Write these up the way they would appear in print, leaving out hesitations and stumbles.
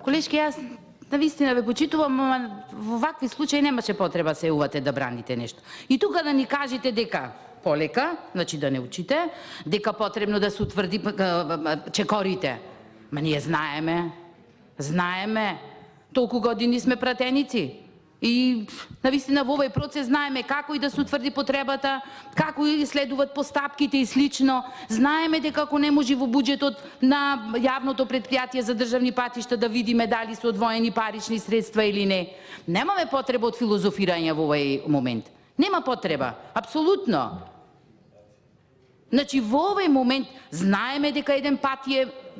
Колешки, јас навистина ве почитувам, ама во вакви случаи немаше потреба се јувате да браните нешто. И тука да ни кажете дека полека, значи да не учите, дека потребно да се утврди чекорите. Ма ние знаеме, толку години сме пратеници. И навистина во овој процес знаеме како и да се утврди потребата, како и следуваат постапките и слично. Знаеме дека ако не може во буџетот на јавното претпријатие за државни патишта да видиме дали се одвоени парични средства или не. Немаме потреба од филозофирање во овој момент. Нема потреба, апсолутно. Значи во овој момент знаеме дека еден пат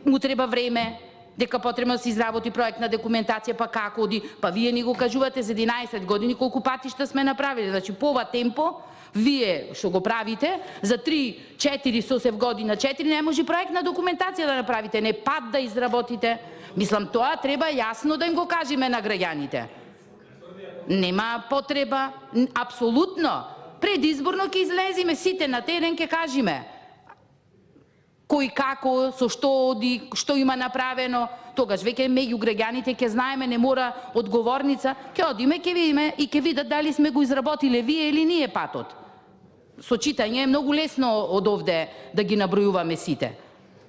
му треба време, дека потребно да се изработи проектна документација, па како оди, па вие ни го кажувате за 11 години колку патишта сме направили. Значи по ова темпо, вие што го правите, за 3-4 сосев година, 4 не може проектна документација да направите, не пат да изработите. Мислам, тоа треба јасно да им го кажеме на граѓаните. Нема потреба, апсолутно. Предизборно ќе излезиме сите на терен, ќе кажеме кој како, со што оди, што има направено, тогаш веќе меѓу граѓаните ќе знаеме, не мора одговорница, ќе одиме, ќе видиме и ќе видат дали сме го изработиле вие или ние патот. Со читање е многу лесно од овде да ги набројуваме сите.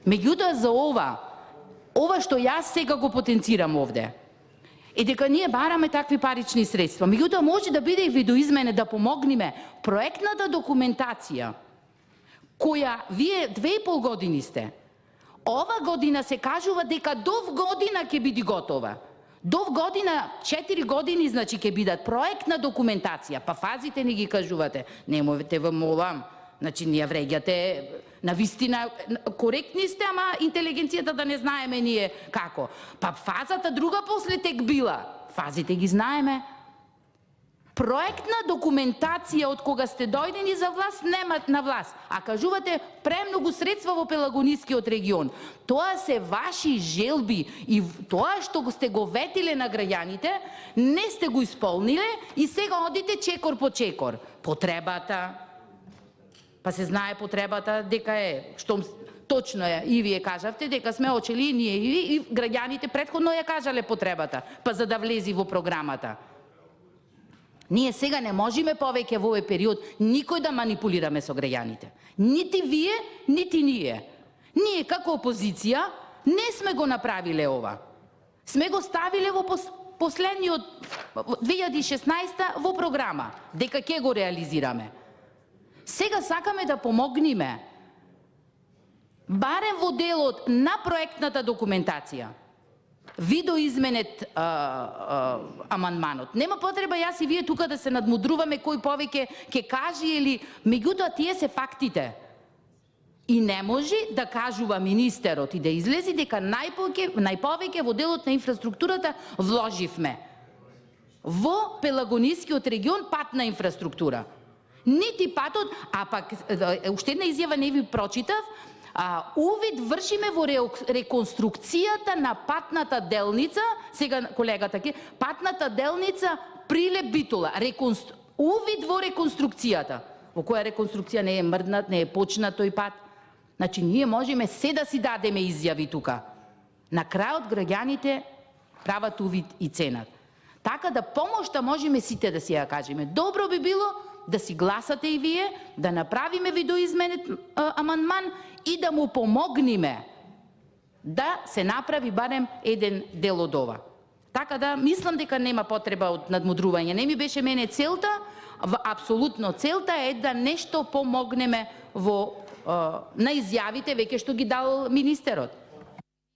Меѓутоа за ова што јас сега го потенцирам овде, е дека ние бараме такви парични средства. Меѓутоа може да биде и видоизмене да помогнеме проектната документација која вие 2,5 години сте. Ова година се кажува дека до година ќе биде готова. До година, 4 години, значи ќе бидат проектна документација. Па фазите не ги кажувате. Немојте ве молам. Значи ние вреѓате, навистина коректни сте, ама интелигенцијата да не знаеме ние како. Па фазата друга после тек била. Фазите ги знаеме. Проектна документација од кога сте дојдени за власт, немат на власт, а кажувате премногу средства во Пелагонискиот регион. Тоа се ваши желби и тоа што сте го ветиле на граѓаните, не сте го исполниле и сега одите чекор по чекор. Потребата, па се знае потребата дека е, што точно е, и вие кажавте дека сме очели и ние и граѓаните претходно ја кажале потребата, па за да влези во програмата. Ние сега не можеме повеќе во овој период никој да манипулираме со граѓаните. Нити вие, нити ние. Ние како опозиција не сме го направиле ова. Сме го ставиле во последниот 2016 во програма, дека ќе го реализираме. Сега сакаме да помогнеме барем во делот на проектната документација. Видоизменет амандманот. Нема потреба јас и вие тука да се надмудруваме кој повеќе ќе каже или меѓутоа тие се фактите. И не може да кажува министерот и да излези дека најповеќе во делот на инфраструктурата вложивме во Пелагонискиот регион патна инфраструктура. Нити патот, а пак уште една изјава не ви прочитав, увид вршиме во реконструкцијата на патната делница, сега колегата ке, патната делница Прилеп-Битола, увид во реконструкцијата. Во која реконструкција не е мрднат, не е почнат тој пат. Значи ние можеме се да си дадеме изјави тука. На крајот граѓаните прават увид и ценат. Така да помошта можеме сите да си ја кажеме. Добро би било да си гласате и вие, да направиме видоизменет амандман и да му помогнеме да се направи барем еден дел од ова. Така да мислам дека нема потреба од надмудрување. Не ми беше мене целта, апсолутно целта е да нешто помогнеме на изјавите веќе што ги дал министерот.